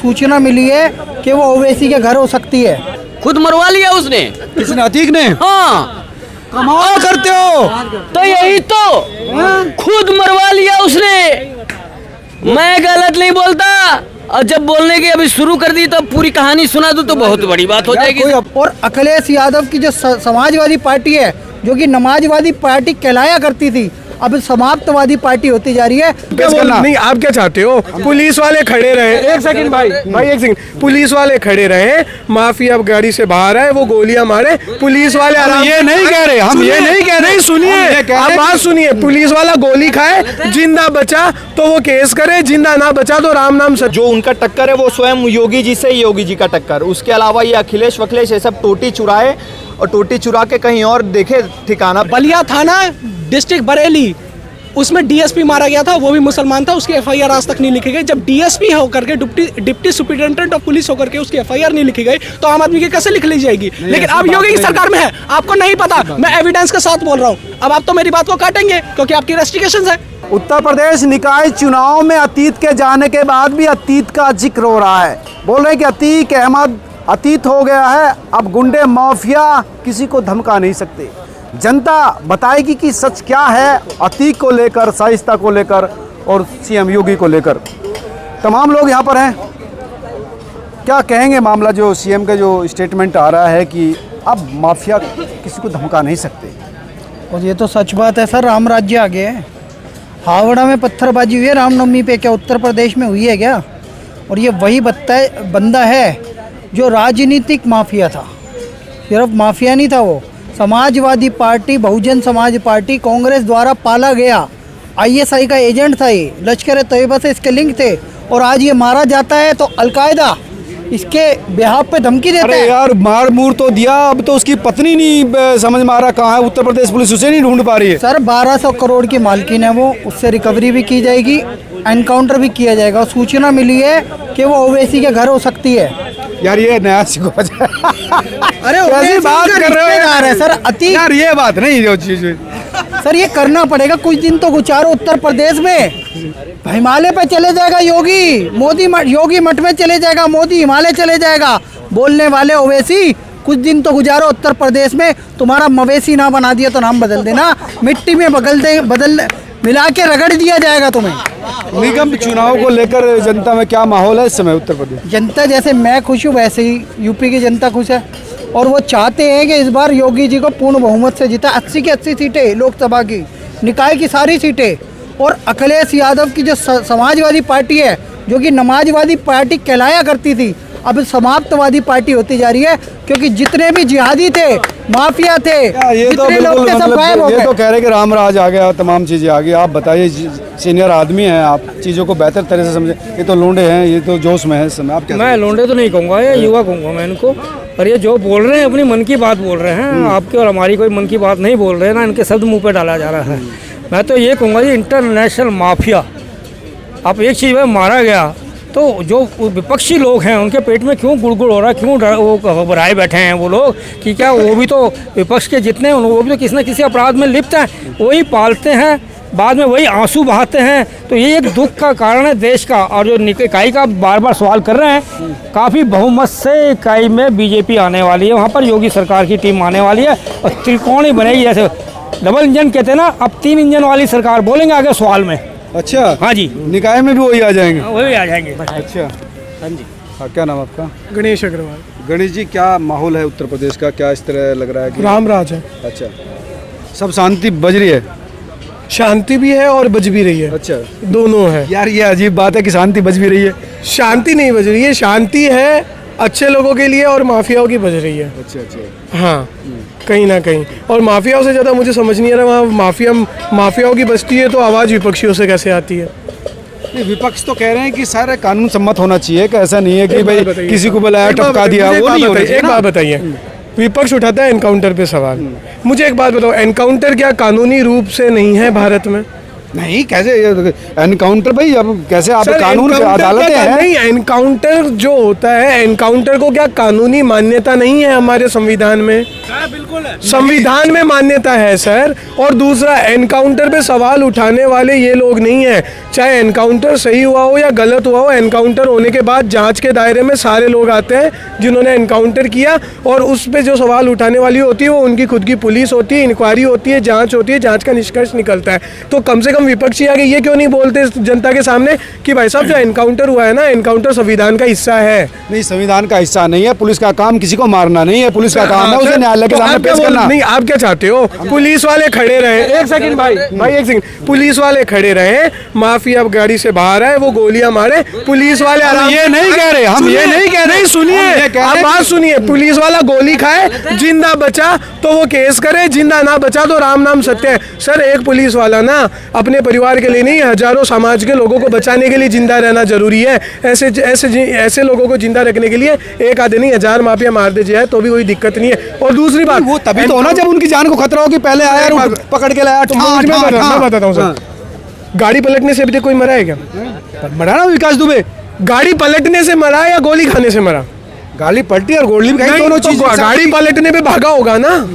सूचना मिली है कि वो ओवैसी के घर हो सकती है। खुद मरवा लिया उसने। किसने? अतीक ने? हाँ, कमाल करते हो। तो यही तो, खुद मरवा लिया उसने। मैं गलत नहीं बोलता, और जब बोलने की अभी शुरू कर दी तो पूरी कहानी सुना दूं तो बहुत बड़ी बात हो जाएगी। और अखिलेश यादव की जो समाजवादी पार्टी है, जो कि नमाजवादी पार्टी कहलाया करती थी, अब समाप्तवादी पार्टी होती जा रही है। नहीं, आप क्या चाहते हो? पुलिस वाले खड़े रहे, एक सेकंड भाई एक सेकंड, पुलिस वाले खड़े रहे, माफिया गाड़ी से बाहर आए, वो गोलियां मारे, पुलिस वाले आराम। ये नहीं कह रहे, हम ये नहीं कह रहे। सुनिए, आप बात सुनिए, पुलिस वाला गोली खाए, जिंदा बचा तो वो केस करे, जिंदा ना बचा तो राम नाम सच। जो उनका टक्कर है वो स्वयं योगी जी से ही, योगी जी का टक्कर। उसके अलावा ये अखिलेश वखिलेश ये सब टोटी चुराए, और टोटी चुरा के कहीं और देखे ठिकाना। बलिया थाना डिस्ट्रिक्ट बरेली, उसमें डीएसपी मारा गया था, वो भी मुसलमान था, उसकी एफआईआर आज तक नहीं लिखी गई। जब डीएसपी होकर के डिप्टी सुपरिटेंडेंट ऑफ पुलिस होकर के उसकी एफआईआर नहीं लिखी गई तो आम आदमी की कैसे लिख ली जाएगी? लेकिन अब योगी की सरकार में है, आपको नहीं पता, मैं एविडेंस के साथ बोल रहा हूँ। अब आप तो मेरी बात को काटेंगे क्योंकि आपकी रेस्ट्रिक्शंस है। उत्तर प्रदेश निकाय चुनाव में अतीत के जाने के बाद भी अतीत का जिक्र हो रहा है। बोल रहे हैं कि अतीक अहमद अतीत हो गया है, अब गुंडे माफिया किसी को धमका नहीं सकते। जनता बताएगी कि सच क्या है अतीक को लेकर, शाइस्ता को लेकर और सीएम योगी को लेकर। तमाम लोग यहाँ पर हैं, क्या कहेंगे मामला जो सीएम का जो स्टेटमेंट आ रहा है कि अब माफिया किसी को धमका नहीं सकते। और ये तो सच बात है सर, राम राज्य आ गया है। हावड़ा में पत्थरबाजी हुई है रामनवमी पे, क्या उत्तर प्रदेश में हुई है क्या? और ये वही बंदा है जो राजनीतिक माफिया था। सिर्फ माफिया नहीं था, वो समाजवादी पार्टी, बहुजन समाज पार्टी, कांग्रेस द्वारा पाला गया आईएसआई का एजेंट था ये। लश्कर तैयबा से इसके लिंक थे, और आज ये मारा जाता है तो अलकायदा इसके बिहाफ पे धमकी देता है। अरे यार, मार मूर तो दिया, अब तो उसकी पत्नी नहीं समझ में आ रहा कहाँ है। उत्तर प्रदेश पुलिस उसे नहीं ढूंढ पा रही है। सर 1200 करोड़ की मालकिन है वो, उससे रिकवरी भी की जाएगी, एनकाउंटर भी किया जाएगा। सूचना मिली है कि वो ओवैसी के घर हो सकती है। यार ये नया सिखो। अरे कैसी बात कर रहे हो सर? अतीक यार ये बात नहीं, जो चीज सर ये करना पड़ेगा, कुछ दिन तो गुजारो उत्तर प्रदेश में। हिमालय पे चले जाएगा योगी, मोदी योगी मठ में चले जाएगा, मोदी हिमालय चले जाएगा। बोलने वाले ओवैसी, कुछ दिन तो गुजारो उत्तर प्रदेश में। तुम्हारा मवेशी ना बना दिया तो नाम बदल देना, मिट्टी में बदल मिला के रगड़ दिया जाएगा तुम्हें। निगम चुनाव को लेकर जनता में क्या माहौल है इस समय उत्तर प्रदेश? जनता जैसे मैं खुश हूँ वैसे ही यूपी की जनता खुश है, और वो चाहते हैं कि इस बार योगी जी को पूर्ण बहुमत से जीता। 80 की 80 सीटें लोकसभा की, निकाय की सारी सीटें। और अखिलेश यादव की जो समाजवादी पार्टी है, जो कि नमाजवादी पार्टी कहलाया करती थी, अब समाप्तवादी पार्टी होती जा रही है, क्योंकि जितने भी जिहादी थे, माफिया थे, ये तो लोग थे, सब गायब हो गए। ये तो कह रहे कि राम राज आ गया, तमाम चीज़ें आ गई। आप बताइए, सीनियर आदमी हैं आप, चीज़ों को बेहतर तरह से समझे। ये तो लोंडे हैं, ये तो जोश में है इस समय। आप क्या? मैं लोंडे तो नहीं कहूँगा, ये युवा कहूँगा मैं इनको। और ये जो बोल रहे हैं अपनी मन की बात बोल रहे हैं, आपके और हमारी कोई मन की बात नहीं बोल रहे हैं ना, इनके शब्द मुँह पे डाला जा रहा है। मैं तो ये कहूँगा ये इंटरनेशनल माफिया। अब एक चीज़ में मारा गया तो जो विपक्षी लोग हैं उनके पेट में क्यों गुड़गुड़ हो रहा है, क्यों वो घबराए बैठे हैं वो लोग कि क्या वो भी तो विपक्ष के जितने हैं वो भी तो किसी न किसी अपराध में लिप्त हैं, वही पालते हैं, बाद में वही आंसू बहाते हैं। तो ये एक दुख का कारण है देश का। और जो इकाई का बार बार सवाल कर रहे हैं, काफ़ी बहुमत से इकाई में बीजेपी आने वाली है, वहाँ पर योगी सरकार की टीम आने वाली है, और त्रिकोण ही बनेगी। जैसे डबल इंजन कहते हैं ना, अब 3 इंजन वाली सरकार बोलेंगे आगे सवाल में। अच्छा, हाँ जी, निकाय में भी वही आ जाएंगे? वही आ जाएंगे। अच्छा, हाँ जी। हाँ, क्या नाम आपका? गणेश अग्रवाल। गणेश जी, क्या माहौल है उत्तर प्रदेश का? क्या इस तरह लग रहा है कि राम राज है? अच्छा, सब शांति बज रही है? शांति भी है और बज भी रही है। अच्छा, दोनों है। यार ये अजीब बात है कि शांति बज भी रही है। शांति नहीं बज रही है, शांति है अच्छे लोगों के लिए और माफियाओं की बज रही है। अच्छा अच्छा, हाँ, कहीं ना कहीं। और माफियाओं से ज़्यादा मुझे समझ नहीं आ रहा, वहाँ माफियाओं की बजती है तो आवाज़ विपक्षियों से कैसे आती है? विपक्ष तो कह रहे हैं कि सारा कानून सम्मत होना चाहिए, कि ऐसा नहीं है कि भाई किसी को बुलाया टपका दिया। वो नहीं होना चाहिए। एक बात बताइए, विपक्ष उठाता है एनकाउंटर पे सवाल। मुझे एक बात बताओ, एनकाउंटर क्या कानूनी रूप से नहीं है भारत में? नहीं कैसे एनकाउंटर भाई, अब कैसे आप सर, कानून एनकाउंटर अदालतें क्या- हैं? नहीं, एनकाउंटर जो होता है, एनकाउंटर को क्या कानूनी मान्यता नहीं है हमारे संविधान में? बिल्कुल है। संविधान में मान्यता है सर। और दूसरा, एनकाउंटर पे सवाल उठाने वाले ये लोग नहीं है। चाहे एनकाउंटर सही हुआ हो या गलत हुआ हो, एनकाउंटर होने के बाद जांच के दायरे में सारे लोग आते हैं जिन्होंने एनकाउंटर किया, और उस पे जो सवाल उठाने वाली होती है वो उनकी खुद की पुलिस होती है, इंक्वायरी होती है, जांच होती है, जांच का निष्कर्ष निकलता है। तो कम से कम विपक्षी आगे ये क्यों नहीं बोलते जनता के सामने कि भाई साहब जो एनकाउंटर हुआ है ना, एनकाउंटर संविधान का हिस्सा है। नहीं, संविधान का हिस्सा नहीं है। पुलिस का काम किसी को मारना नहीं है, पुलिस का काम है उसे न्यायालय के तो सामने आप क्या पेश करना। नहीं, आप क्या चाहते हो? पुलिस वाले खड़े रहे, एक सेकंड भाई, एक सेकंड, पुलिस वाले खड़े रहे, माफिया गाड़ी से बाहर आए, वो गोलियां मारे, पुलिस वाले हम ये नहीं कह रहे, हम ये नहीं कह रहे, नहीं, सुनिए, हम ये कह रहे आप हैं बात कि- सुनिए, पुलिस वाला गोली खाए, जिंदा बचा तो वो केस करे, जिंदा ना बचा तो राम नाम सत्य है। सर, एक पुलिस वाला ना अपने परिवार के लिए नहीं, हजारों समाज के लोगों को बचाने के लिए जिंदा रहना जरूरी है। ऐसे लोगों को जिंदा रखने के लिए एक आधे नहीं 1000 माफिया मार दे जाए तो भी कोई दिक्कत नहीं है। और दूसरी बात, वो तभी तो होना जब उनकी जान को खतरा हो कि पहले आया और पकड़ के लाया। तो मैं बताता हूँ सर, गाड़ी पलटने से अभी तक कोई मरा है क्या? मरा ना विकास दुबे, गाड़ी पलटने से मरा या गोली खाने से मरा? गाली पलटी और गोली भी खाई, दोनों तो चीज गाड़ी पलटने पे भागा होगा ना,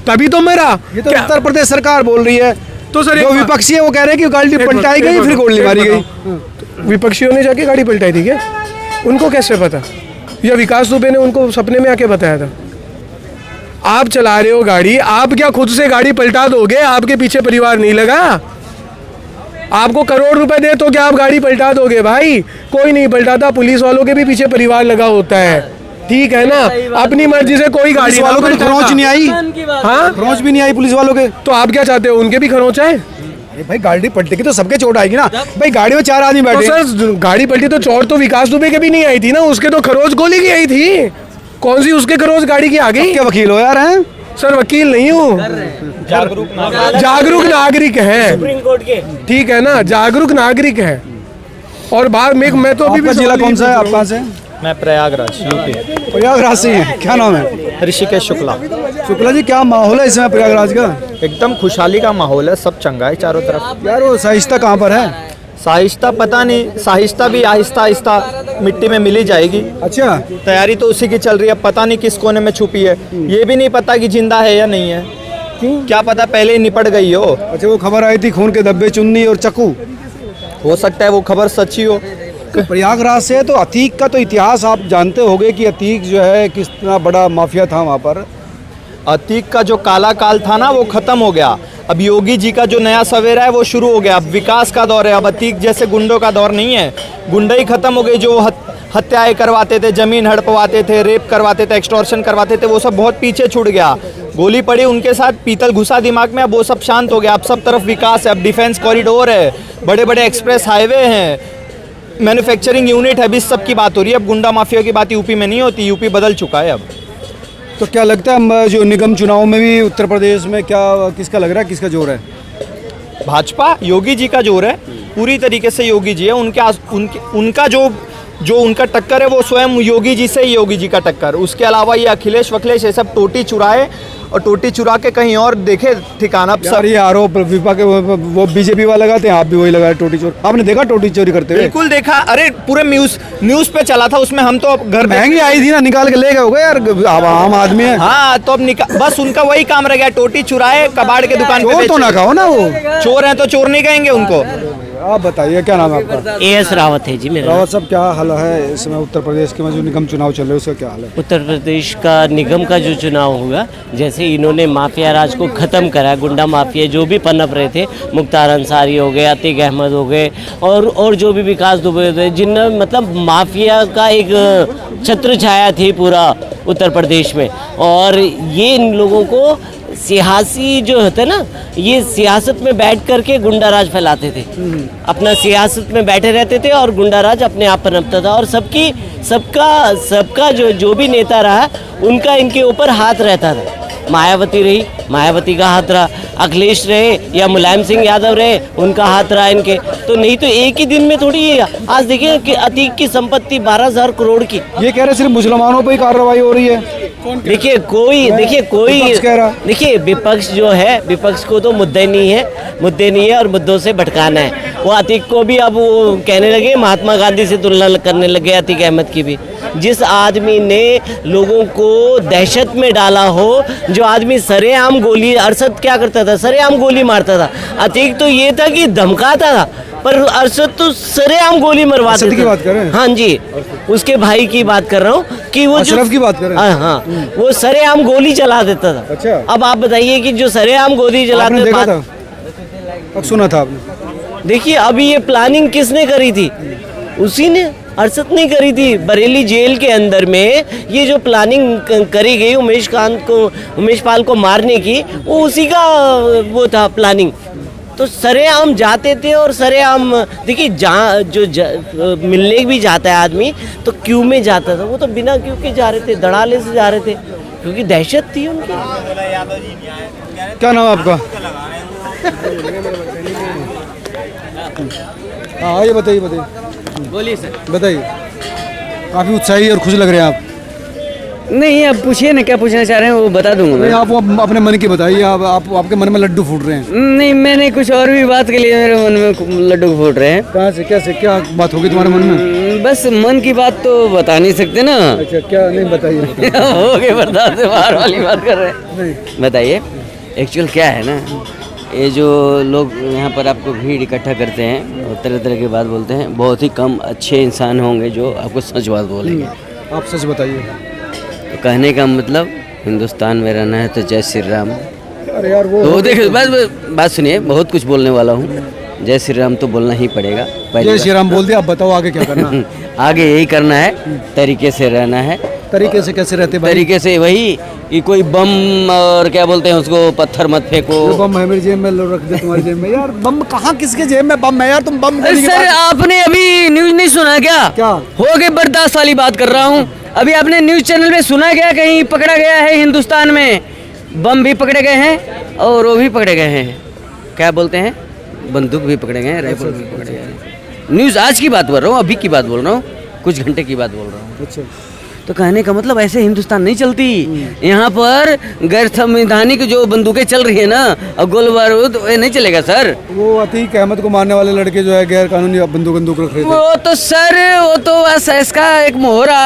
तभी तो मरा। ये तो क्या- उत्तर प्रदेश सरकार बोल रही है। तो सर जो विपक्षी है वो कह रहे हैं कि गाड़ी पलटाई गई फिर गोली मारी गई। विपक्षियों ने जाके गाड़ी पलटाई थी क्या? उनको कैसे पता? या विकास दुबे ने उनको सपने में आके बताया था? आप चला रहे हो गाड़ी, आप क्या खुद से गाड़ी पलटा दोगे? आपके पीछे परिवार नहीं लगा? आपको करोड़ रुपए दे तो क्या आप गाड़ी पलटा दोगे? भाई कोई नहीं पलटाता, पुलिस वालों के भी पीछे परिवार लगा होता है, ठीक है ना? अपनी मर्जी से कोई गाड़ी पुलिस वालों को तो खरोंच नहीं आई, हाँ, खरोंच भी नहीं आई पुलिस वालों के। तो आप क्या चाहते हो, उनके भी खरोंच आए? अरे भाई गाड़ी पलटेगी तो सबके चोट आएगी ना। भाई गाड़ी में 4 आदमी तो बैठे, सर गाड़ी पलटी तो चोट तो विकास दुबे के भी नहीं आई थी ना, उसके तो खरोच गोली की आई थी। कौन सी उसके खरोच गाड़ी की आ गई? क्या वकील हो यार हैं? सर वकील नहीं हूँ, जागरूक नागरिक है, ठीक है ना, जागरूक नागरिक है। और बाद में मैं तो अभी आपका भी जिला सवाल कौन ही सा है? पूछ आप रहा कहाँ से? मैं प्रयागराज यूपी, प्रयागराज से हैं। क्या नाम है? ऋषिकेश शुक्ला। शुक्ला जी, क्या माहौल है इसमें प्रयागराज का? एकदम खुशहाली का माहौल है, सब चंगा है चारों तरफ। यार वो सहिष्णुता कहाँ पर है? साहिस्ता पता नहीं, साहिस्ता भी आहिस्ता आहिस्ता मिट्टी में मिली जाएगी। अच्छा, तैयारी तो उसी की चल रही है, पता नहीं किस कोने में छुपी है, ये भी नहीं पता कि जिंदा है या नहीं है। क्या पता पहले ही निपट गई हो। अच्छा, वो खबर आई थी खून के धब्बे, चुन्नी और चाकू। हो सकता है वो खबर सच्ची हो। तो प्रयागराज से तो अतीक का तो इतिहास आप जानते होंगे कि अतीक जो है कितना बड़ा माफिया था वहाँ पर। अतीक का जो काला काल था ना वो खत्म हो गया। अब योगी जी का जो नया सवेरा है वो शुरू हो गया। अब विकास का दौर है। अब अतीक जैसे गुंडों का दौर नहीं है। गुंडई खत्म हो गई। जो हत्याएं करवाते थे, जमीन हड़पवाते थे, रेप करवाते थे, एक्सटॉर्शन करवाते थे, वो सब बहुत पीछे छूट गया। गोली पड़ी उनके साथ, पीतल घुसा दिमाग में, अब वो सब शांत हो गया। अब सब तरफ विकास है। अब डिफेंस कॉरिडोर है, बड़े बड़े एक्सप्रेस हाईवे हैं, मैन्युफैक्चरिंग यूनिट है। अभी सब की बात हो रही है। अब गुंडा माफिया की बात यूपी में नहीं होती। यूपी बदल चुका है अब। तो क्या लगता है जो निगम चुनाव में भी उत्तर प्रदेश में क्या किसका लग रहा है, किसका जोर है? भाजपा, योगी जी का जोर है। पूरी तरीके से योगी जी है। उनका जो उनका टक्कर है वो स्वयं योगी जी से ही, योगी जी का टक्कर। उसके अलावा ये अखिलेश वखिलेश ये सब टोटी चुराए और टोटी चुरा के कहीं और देखे ठिकाना। यार ये आरोप विपक्ष वो बीजेपी वाले लगाते हैं, आप भी वही लगाए टोटी चोरी। आपने देखा टोटी चोरी करते हुए? बिल्कुल देखा। अरे पूरे न्यूज पे चला था, उसमें हम तो अब घर पे महंगी आई थी ना, निकाल के ले गए होगे यार, आम आदमी है। हाँ, तो अब बस उनका वही काम रह गया। टोटी चुराए, कबाड़ के दुकान पे चोर तो ना बेचे। कहो ना, वो चोर हैं तो चोर नहीं कहेंगे उनको। आप बताइए क्या नाम है आपका? एएस रावत है जी मेरा। रावत साहब, क्या हाल है इस समय उत्तर प्रदेश के में जो निगम चुनाव चल रहे हैं उसका क्या हाल है? उत्तर प्रदेश का निगम का जो चुनाव हुआ, जैसे इन्होंने माफिया राज को ख़त्म करा, गुंडा माफिया जो भी पनप रहे थे, मुख्तार अंसारी हो गए, अतीक अहमद हो गए, और जो भी विकास दुबे थे, जिनने मतलब माफिया का एक छत्र छाया थी पूरा उत्तर प्रदेश में। और ये इन लोगों को सियासी जो होता है ना, ये सियासत में बैठ करके गुंडा राज फैलाते थे। अपना सियासत में बैठे रहते थे और गुंडा राज अपने आप पनपता था। और सबका जो भी नेता रहा, उनका इनके ऊपर हाथ रहता था। मायावती रही, मायावती का हाथ रहा, अखिलेश रहे या मुलायम सिंह यादव रहे, उनका हाथ रहा इनके। तो नहीं तो एक ही दिन में थोड़ी। आज देखिए कि अतीक की संपत्ति 12,000 करोड़ की। ये कह रहे सिर्फ मुसलमानों पर ही कार्रवाई हो रही है। देखिए कोई विपक्ष कह रहा। देखिए विपक्ष जो है, विपक्ष को तो मुद्दे नहीं है और मुद्दों से भटकाना है। वो अतीक को भी अब वो कहने लगे, महात्मा गांधी से तुलना करने लगे अतीक अहमद की भी। जिस आदमी ने लोगों को दहशत में डाला हो, जो आदमी सरेआम गोली, अरशद क्या करता था, सरेआम गोली मारता था। अतीक तो ये था कि धमकाता था, पर अरशद तो सरेआम गोली मरवा देता था। की बात कर रहे हैं? हाँ जी, उसके भाई की बात कर रहा हूँ कि वो अशरफ की बात कर रहे हैं? हाँ, वो सरेआम गोली चला देता था। अच्छा। अब आप बताइए कि जो सरेआम गोली आपने चलाते देखा था? अब सुना था आपने? देखिए अभी ये प्लानिंग किसने करी थी? उसी ने, अरशद ने करी थी। बरेली जेल के अंदर में ये जो प्लानिंग करी गई उमेश पाल को मारने की, वो उसी का वो था प्लानिंग। तो सरेआम जाते थे और सरेआम, देखिए जहाँ मिलने भी जाता है आदमी तो क्यू में जाता था, वो तो बिना क्यू के जा रहे थे, धड़ाले से जा रहे थे, क्योंकि दहशत थी उनकी। क्या नाम है आपका? हाँ ये बताइए बोलिए सर। बताइए। काफ़ी उत्साही और खुश लग रहे हैं आप। नहीं, अब पूछिए ना, क्या पूछना चाह रहे हैं वो बता दूंगा नहीं, मैं। आप वो अपने मन की बताइए। आप आपके मन में लड्डू फूट रहे हैं। नहीं, मैंने कुछ और भी बात के लिए मेरे मन में लड्डू फूट रहे हैं। कहाँ से, कैसे, क्या बात होगी तुम्हारे मन में? बस मन की बात तो बता नहीं सकते ना। अच्छा, क्या? नहीं बताइए। हो गए बर्दाश्त से बाहर वाली बात कर रहे हैं। बताइए एक्चुअल क्या है ना, ये जो लोग यहाँ पर आपको भीड़ इकट्ठा करते हैं और तरह तरह की बात बोलते हैं, बहुत ही कम अच्छे इंसान होंगे जो आपको सच बात बोलेंगे। आप सच बताइए। तो कहने का मतलब, हिंदुस्तान में रहना है तो जय श्री राम। अरे यार वो तो देखिए बस बात सुनिए, बहुत कुछ बोलने वाला हूँ। जय श्री राम तो बोलना ही पड़ेगा। जय श्री राम बोल दिया, अब बताओ आगे क्या करना? आगे यही करना है, तरीके से रहना है। तरीके से कैसे रहते भाई? तरीके से वही कि कोई बम और क्या बोलते हैं उसको, पत्थर मत फेंको। जो बम है मेरी जेब में, लो रख दे तुम्हारी जेब में। यार बम कहाँ, किसके जेब में बम है यार? तुम बम गोली की सर बात- आपने अभी न्यूज नहीं सुना क्या? क्या? हो गए बर्दाश्त वाली बात कर रहा हूँ। अभी आपने न्यूज चैनल में सुना क्या, कहीं पकड़ा गया है हिंदुस्तान में बम भी पकड़े गए हैं और वो भी पकड़े गए हैं, क्या बोलते हैं, बंदूक भी पकड़े गए हैं, राइफल भी पकड़े गए हैं। न्यूज़ आज की बात बोल रहा हूँ, अभी की बात बोल रहा हूँ, कुछ घंटे की बात बोल रहा हूँ। अच्छा। तो कहने का मतलब ऐसे हिंदुस्तान नहीं चलती। यहाँ पर गैर संवैधानिक जो बंदूकें चल रही है ना, और गोल बारूद, ये नहीं चलेगा सर। वो अतीक अहमद को मारने वाले लड़के जो है गैर कानूनी बंदूक रख रहे थे। वो तो सर, वो तो बस इसका एक मोहरा,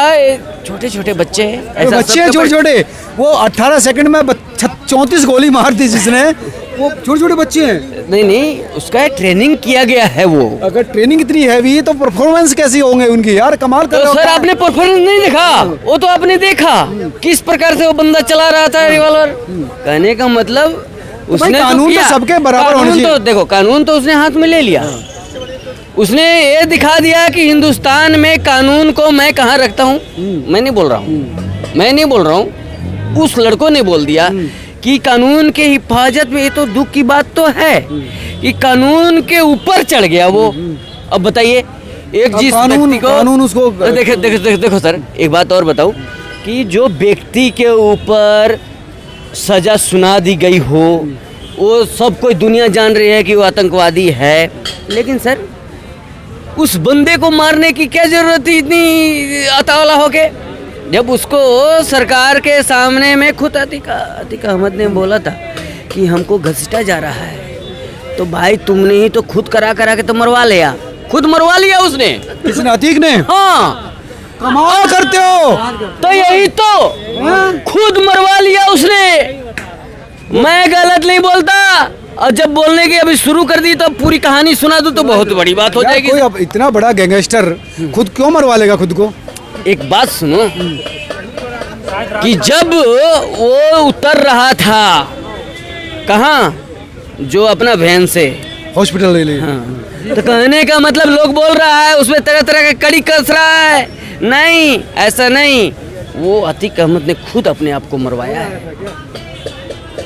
छोटे छोटे बच्चे हैं, वो बच्चे हैं छोटे छोटे। वो 18 सेकंड में 34 गोली मार दी जिसने, वो छोटे छोटे बच्चे हैं। नहीं, उसका ट्रेनिंग किया गया है वो। अगर ट्रेनिंग इतनी हैवी है तो परफॉर्मेंस कैसी होंगे उनकी? यार कमाल कर रहे तो हो। सर आपने परफॉर्मेंस नहीं देखा, वो तो आपने देखा किस प्रकार से वो बंदा चला रहा था रिवॉल्वर। कहने का मतलब उसने कानून तो किया। सबके बराबर होने कानून चाहिए। तो देखो, कानून तो उसने हाथ में ले लिया। उसने ये दिखा दिया कि हिंदुस्तान में कानून को मैं कहाँ रखता हूँ। मैं नहीं बोल रहा हूँ, उस लड़कों ने बोल दिया कि कानून के हिफाजत में। ये तो दुख की बात तो है कि कानून के ऊपर चढ़ गया वो। अब बताइए, एक जिस व्यक्ति को कानून उसको देखो सर, एक बात और बताऊं कि जो व्यक्ति के ऊपर सजा सुना दी गई हो, वो सब कोई दुनिया जान रही है कि वो आतंकवादी है, लेकिन सर उस बंदे को मारने की क्या जरूरत थी इतनी अतावला होके? जब उसको सरकार के सामने में खुद अतीक अहमद ने बोला था कि हमको घसीटा जा रहा है, तो भाई तुमने ही तो खुद करा के तो मरवा लिया, खुद मरवा लिया उसने। किसने? अतीक ने? हाँ, कमाल करते हो। तो यही तो, खुद मरवा लिया उसने। मैं गलत नहीं बोलता, और जब बोलने की अभी शुरू कर दी तो पूरी कहानी सुना दूं तो बहुत बड़ी बात हो यार जाएगी। कोई अब इतना बड़ा गैंगस्टर खुद क्यों मरवा लेगा खुद को? एक बात सुनो कि जब वो उतर रहा था, कहाँ, जो अपना वैन से हॉस्पिटल ले लिया। तो कहने का मतलब लोग बोल रहा है उसमें तरह तरह का कड़ी कस रहा है। नहीं, ऐसा नहीं, वो अतीक अहमद ने खुद अपने आप को मरवाया है।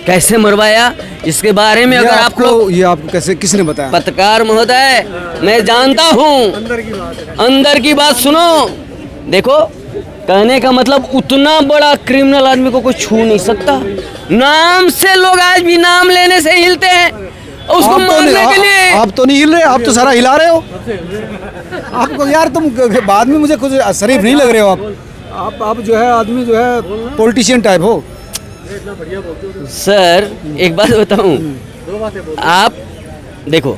कैसे मरवाया, इसके बारे में अगर आप लोग, ये आपको कैसे, किसने बताया? पत्रकार महोदय, मैं जानता हूँ, अंदर की बात सुनो। देखो, कहने का मतलब उतना बड़ा क्रिमिनल आदमी को कोई छू नहीं सकता। नाम से लोग आज भी नाम लेने से हिलते हैं उसको मारने के लिए। आप तो नहीं हिल रहे, आप तो सारा हिला रहे हो। आपको यार, तुम बाद में मुझे कुछ शरीफ नहीं लग रहे हो आप। आप जो है आदमी जो है पॉलिटिशियन टाइप हो। सर एक बात बताऊं, आप देखो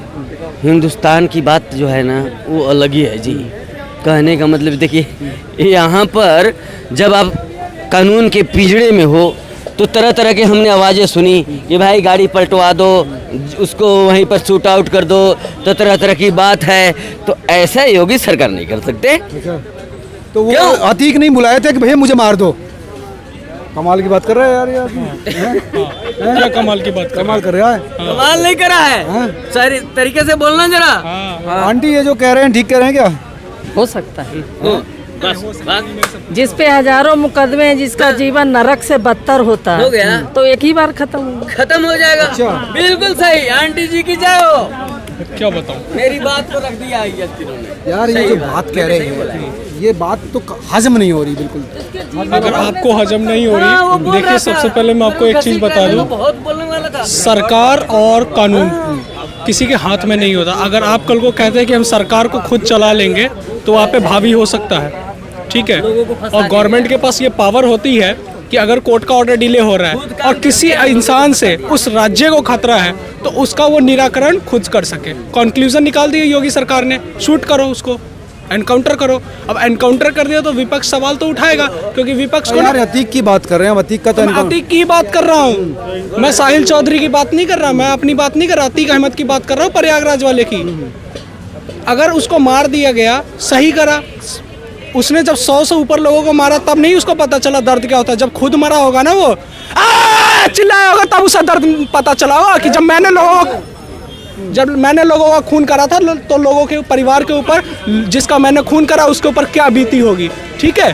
हिंदुस्तान की बात जो है ना वो अलग ही है जी। कहने का मतलब देखिए यहाँ पर जब आप कानून के पिंजड़े में हो तो तरह तरह के हमने आवाज़ें सुनी कि भाई गाड़ी पलटवा दो, उसको वहीं पर शूट आउट कर दो, तो तरह तरह की बात है। तो ऐसा योगी सरकार नहीं कर सकते। तो वो क्यों? अतीक नहीं बुलाए थे कि भैया मुझे मार दो। कमाल की बात कर रहा है यार ये आदमी। क्या कमाल की बात कमाल कर रहा है। कमाल नहीं करा है, सारी तरीके से बोलना जरा। आंटी ये जो कह रहे हैं ठीक कह रहे हैं क्या? हो सकता है। बस जिस पे हजारों मुकदमे हैं, जिसका जीवन नरक से बदतर होता हो है, गया। तो एक ही बार खत्म होगा। खत्म हो जाएगा। बिल्कुल सही, आंटी जी की जय हो। क्या बताऊं। मेरी बात को रख दिया है ये तीनों ने। यार ये जो बात कह रहे हैं ये बात तो हजम नहीं हो रही बिल्कुल। अगर आपको हजम नहीं हो रही, देखिए सबसे पहले मैं आपको एक चीज़ बता दूं, बहुत बोलने वाला था। सरकार और कानून किसी के हाथ में नहीं होता। अगर आप कल को कहते हैं कि हम सरकार को खुद चला लेंगे तो आप पे भावी हो सकता है, ठीक है। और गवर्नमेंट के पास ये पावर होती है कि अगर कोर्ट का ऑर्डर डिले हो रहा है और किसी इंसान से उस राज्य को खतरा है तो उसका वो निराकरण खुद कर सके। कंक्लूजन निकाल दिया योगी सरकार ने, शूट करो उसको, एनकाउंटर करो। अब एनकाउंटर कर दिया तो विपक्ष सवाल तो उठाएगा, क्योंकि विपक्ष को यार अतीक की बात कर रहे हैं, अतीक का तो मैं अतीक की बात कर रहा हूँ, मैं साहिल चौधरी की बात नहीं कर रहा, मैं अपनी बात नहीं कर रहा, अतीक अहमद की बात कर रहा हूँ, प्रयागराज वाले की। अगर उसको मार दिया गया, सही करा। उसने जब 100 से ऊपर लोगों को मारा तब नहीं उसको पता चला दर्द क्या होता है। जब खुद मरा होगा ना वो चिल्लाया होगा तब उसे दर्द पता चला होगा कि जब मैंने लोगों का खून करा था तो लोगों के परिवार के ऊपर, जिसका मैंने खून करा उसके ऊपर क्या बीती होगी, ठीक है।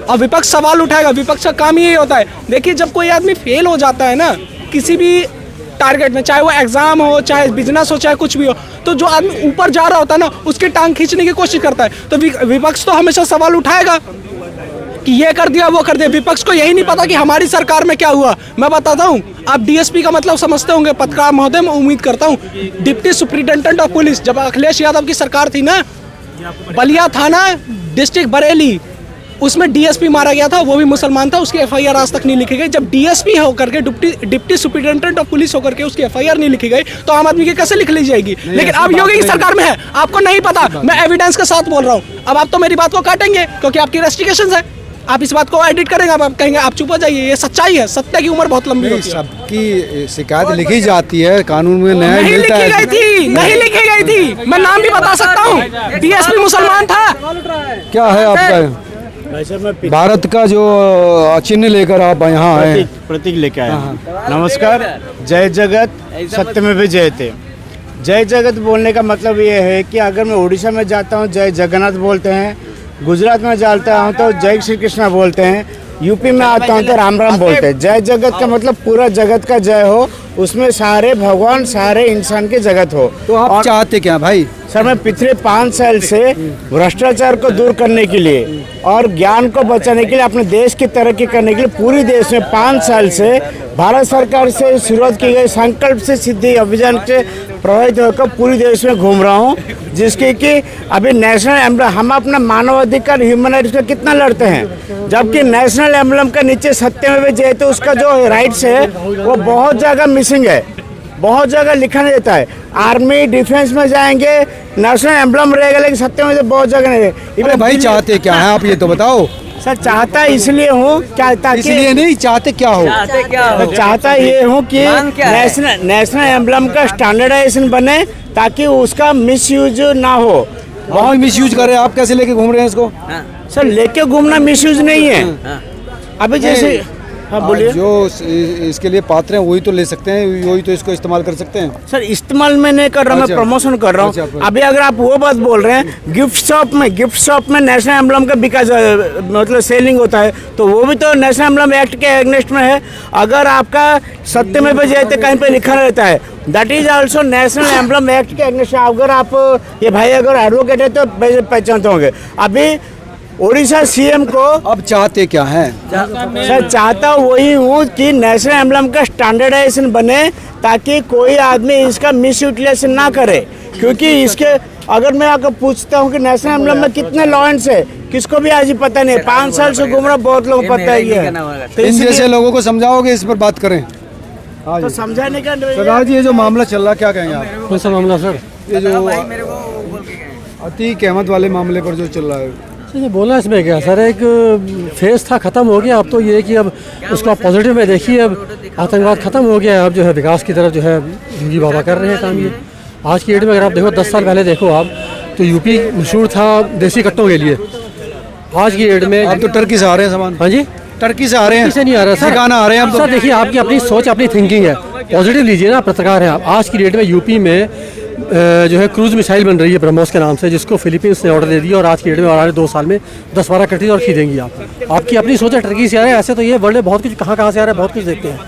और विपक्ष सवाल उठाएगा, विपक्ष का काम यही होता है। देखिए जब कोई आदमी फेल हो जाता है ना किसी भी टारगेट में, चाहे वो एग्जाम हो, चाहे बिजनेस हो, चाहे कुछ भी हो, तो जो आदमी ऊपर जा रहा होता है ना उसकी टांग खींचने की कोशिश करता है। तो विपक्ष तो हमेशा सवाल उठाएगा कि ये कर दिया वो कर दिया। विपक्ष को यही नहीं पता कि हमारी सरकार में क्या हुआ। मैं बताता हूँ, आप डीएसपी का मतलब समझते होंगे पत्रकार महोदय, मैं उम्मीद करता हूँ। डिप्टी सुपरिटेंडेंट ऑफ पुलिस, जब अखिलेश यादव की सरकार थी ना, बलिया थाना डिस्ट्रिक्ट बरेली, उसमें डीएसपी मारा गया था, वो भी मुसलमान था, उसकी एफआईआर आज तक नहीं लिखी गई। जब डीएसपी होकर के डिप्टी सुपरिटेंडेंट ऑफ पुलिस होकर के उसकी एफआईआर नहीं लिखी गई तो आम आदमी की कैसे लिख ली जाएगी। लेकिन अब योगी की सरकार में है, आपको नहीं पता, मैं एविडेंस के साथ बोल रहा हूँ। अब आप तो मेरी बात को काटेंगे क्योंकि आपकी रेस्ट्रिक्शंस है, आप इस बात को एडिट करेंगे, आप कहेंगे आप चुप हो जाइए। ये सच्चाई है, सत्य की उम्र बहुत लंबी होती है। सबकी शिकायत लिखी जाती है, कानून में न्याय नहीं मिलता लिखी है। गई थी, नहीं लिखी गई थी, मैं नाम भी बता सकता हूँ। डीएसपी मुसलमान था। क्या है आपका भारत का जो चिन्ह लेकर आप यहाँ आए? प्रतीक लेके आए हैं। नमस्कार, जय जगत सत्यमेव जयते। जय जगत बोलने का मतलब ये है कि अगर मैं उड़ीसा में जाता हूँ जय जगन्नाथ बोलते हैं, गुजरात में जाता हूँ तो जय श्री कृष्णा बोलते हैं, यूपी में आता हूँ तो राम राम बोलते हैं। जय जगत का मतलब पूरा जगत का जय हो, उसमें सारे भगवान सारे इंसान की जगत हो। तो आप चाहते क्या भाई? सर मैं पिछले 5 साल से भ्रष्टाचार को दूर करने के लिए और ज्ञान को बचाने के लिए, अपने देश की तरक्की करने के लिए पूरी देश में 5 साल से भारत सरकार से शुरुआत की गई संकल्प से सिद्धि अभियान से प्रभावित होकर पूरी देश में घूम रहा हूँ, जिसके कि अभी नेशनल एम्बलम, हम अपना मानवाधिकार ह्यूमन राइट्स का कितना लड़ते हैं, जबकि नेशनल एम्बलम के नीचे सत्यमेव जयते उसका जो राइट्स है वो बहुत जगह मिसिंग है, बहुत जगह लिखा नहीं देता है। आर्मी डिफेंस में जाएंगे नेशनल एम्बलम रहेगा लेकिन सत्यमेव बहुत जगह नहीं रहेगा। भाई चाहते क्या है आप ये तो बताओ। सर चाहता इसलिए हूँ क्या, ताकि इसलिए नहीं चाहते क्या हो? चाहता ये हूँ कि नेशनल एम्बलम का स्टैंडर्डाइजेशन बने ताकि उसका मिसयूज ना हो। बहुत मिसयूज कर रहे हैं आप, कैसे लेके घूम रहे हैं इसको? सर लेके घूमना मिसयूज नहीं है। अभी जैसे हाँ बोलिए। जो इसके लिए पात्र हैं वही तो ले सकते हैं, वही तो इसको इस्तेमाल कर सकते हैं। सर इस्तेमाल मैं नहीं कर रहा, मैं प्रमोशन कर रहा हूँ। अभी अगर आप वो बात बोल रहे हैं गिफ्ट शॉप में नेशनल एम्बलम का बिकास मतलब सेलिंग होता है तो वो भी तो नेशनल एम्बलम एक्ट के अगेंस्ट में है। अगर आपका सत्यमेव जयते कहीं पे लिखा रहता है that is also national emblem act के अगेंस्ट। अगर आप ये भाई अगर एडवोकेट है तो पहचानते होंगे। अभी उड़ीसा सीएम को अब चाहते क्या हैं? सर चाहता वही हूँ कि नेशनल एम्बलम का स्टैंडर्डाइजेशन बने ताकि कोई आदमी इसका मिस यूटिलाइजेशन ना करे। क्योंकि इसके अगर मैं आपको पूछता हूँ कि नेशनल एम्बलम में कितने लॉ एंड्स है, किसको भी आज पता नहीं, 5 साल से घूम रहा, बहुत लोग पता ही है। तो इन इसलिए जैसे लोगों को समझाओगे, इस पर बात करें। हाँ तो जी समझाने का सरदार जी, ये जो मामला चल रहा है क्या कहेंगे आप? कौन सा मामला सर? ये जो अतीक अहमद वाले मामले पर जो चल रहा है, ये बोलना इसमें क्या सर, एक फेज था, ख़त्म हो गया। अब तो ये है कि अब उसको आप पॉजिटिव में देखिए, अब आतंकवाद ख़त्म हो गया, अब जो है विकास की तरफ जो है योगी बाबा कर रहे हैं काम। ये आज की डेट में अगर आप देखो, 10 साल पहले देखो आप, तो यूपी मशहूर था देसी कट्टों के लिए। आज की डेट में आप तो टर्की से आ रहे हैं सामान। हाँ जी, टर्की से आ रहे हैं, से नहीं आ रहा सर, सिखाना आ रहे हैं आप तो। सर देखिए, आपकी अपनी सोच, अपनी थिंकिंग है, पॉजिटिव लीजिए ना, पत्रकार हैं आप। आज की डेट में यूपी में जो है क्रूज मिसाइल बन रही है ब्रह्मोस के नाम से, जिसको फिलीपींस ने ऑर्डर दे दिया, और आज की डेट में आने 2 साल में 10-12 कंट्रीज और खरीदेंगी आप। आपकी अपनी सोच है, टर्की से आ रहे हैं, ऐसे तो ये वर्ल्ड में बहुत कुछ कहाँ से आ रहा है, बहुत कुछ देखते हैं,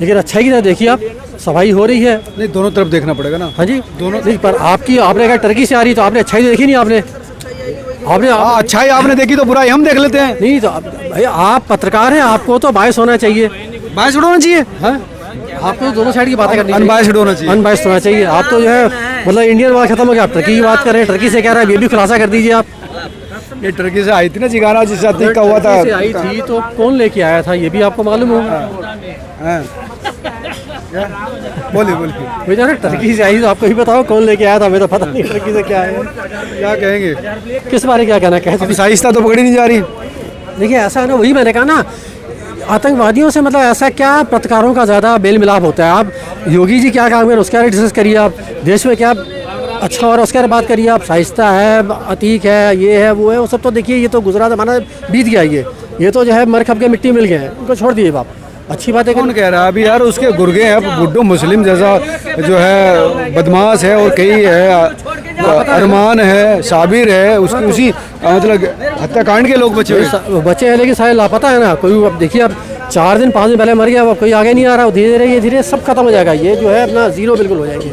लेकिन अच्छाई की तरह देखिए आप, सफाई हो रही है। नहीं, दोनों तरफ देखना पड़ेगा ना। हाँ जी, दोनों नहीं, पर आपने कहा टर्की से आ रही, तो आपने अच्छाई तो देखी नहीं, आपने अच्छाई आपने देखी तो बुराई हम देख लेते हैं। नहीं, तो भाई आप पत्रकार हैं, आपको तो बायस होना चाहिए। बायस होना चाहिए, हाँ, आपको तो दोनों साइड की बातें करनी, अनबायस्ड होना चाहिए। अनबायस्ड होना चाहिए। आप तो जो है मतलब इंडियन बात खत्म हो गया, आप टर्की की बात कर रहे हैं, टर्की से कह रहा है, ये भी खुलासा कर दीजिए आप। ये टर्की से आई थी ना जिगाना, जिससे अतीक का हुआ था। टर्की से आई थी तो कौन लेके आया था, ये भी आपको मालूम होगा। हाँ। बोलिए बोलिए, वही तो ना, टर्की से आई तो आपको ही बताओ कौन लेके आया था, हमें तो पता नहीं टर्की से क्या है, क्या कहेंगे? किस बारे क्या कहना कहते अभी साइस्ता तो पकड़ी नहीं जा रही। देखिए ऐसा है ना, वही मैंने कहा ना, आतंकवादियों से मतलब ऐसा क्या पत्रकारों का ज़्यादा मेल मिलाप होता है। आप योगी जी क्या काम करें उसके बारे में डिस्कस करिए, आप देश में क्या अच्छा हो रहा है उसके बारे में बात करिए। आप शाइस्ता है, अतीक है, ये है, वो है, वो सब तो देखिए, ये तो गुजरा ज़माना बीत गया, ये तो जो है मर खप के मिट्टी मिल गए हैं, उनको छोड़ दिए आप। अच्छी बात है। कौन कह रहा है अभी यार, उसके गुर्गे हैं, बुड्ढो मुस्लिम जैसा जो है बदमाश है, और कई है, अरमान है, साबिर है, उसकी उसी मतलब हत्याकांड के लोग बचे हैं, लेकिन सारे लापता है ना। कोई अब देखिए, अब 4 दिन 5 दिन पहले मर गया, अब कोई आगे नहीं आ रहा, धीरे धीरे ये धीरे सब खत्म हो जाएगा, ये जो है अपना जीरो बिल्कुल हो जाएगी।